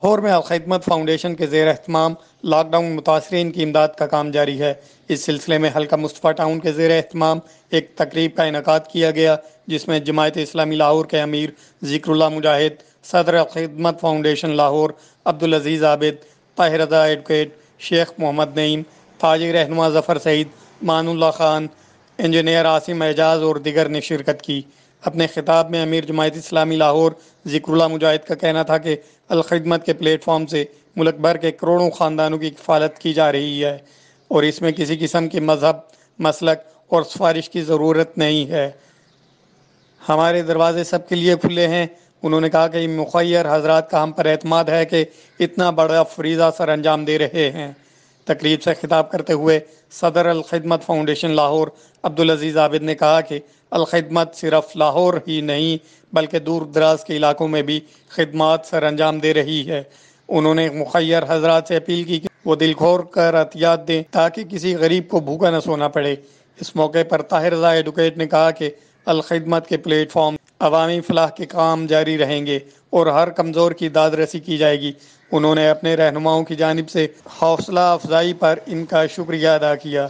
لاہور میں الخدمت فاؤنڈیشن کے زیر اہتمام لاک ڈاؤن متاثرین کی امداد کا کام جاری ہے۔ اس سلسلے میں حلقہ مصطفیٰ ٹاؤن کے زیر اہتمام ایک تقریب کا انعقاد کیا گیا، جس میں جماعت اسلامی لاہور کے امیر ذکر اللہ مجاہد، صدر الخدمت فاؤنڈیشن لاہور عبدالعزیز عابد، طاہر رضا ایڈوکیٹ، شیخ محمد نعیم، تاجر رہنما ظفر سعید، مان اللہ خان، انجینئر عاصم اعجاز اور دیگر نے شرکت کی۔ اپنے خطاب میں امیر جماعت اسلامی لاہور ذکر اللہ مجاہد کا کہنا تھا کہ الخدمت کے پلیٹ فارم سے ملک بھر کے کروڑوں خاندانوں کی کفالت کی جا رہی ہے اور اس میں کسی قسم کی مذہب، مسلک اور سفارش کی ضرورت نہیں ہے۔ ہمارے دروازے سب کے لیے کھلے ہیں۔ انہوں نے کہا کہ مخیر حضرات کا ہم پر اعتماد ہے کہ اتنا بڑا فریضہ سر انجام دے رہے ہیں۔ تقریب سے خطاب کرتے ہوئے صدر الخدمت فاؤنڈیشن لاہور عبدالعزیز عابد نے کہا کہ الخدمت صرف لاہور ہی نہیں بلکہ دور دراز کے علاقوں میں بھی خدمات سر انجام دے رہی ہے۔ انہوں نے مخیر حضرات سے اپیل کی کہ وہ دل کھول کر عطیات دیں تاکہ کسی غریب کو بھوکا نہ سونا پڑے۔ اس موقع پر طاہر رضا ایڈوکیٹ نے کہا کہ الخدمت کے پلیٹ فارم عوامی فلاح کے کام جاری رہیں گے اور ہر کمزور کی داد رسی کی جائے گی۔ انہوں نے اپنے رہنماؤں کی جانب سے حوصلہ افزائی پر ان کا شکریہ ادا کیا۔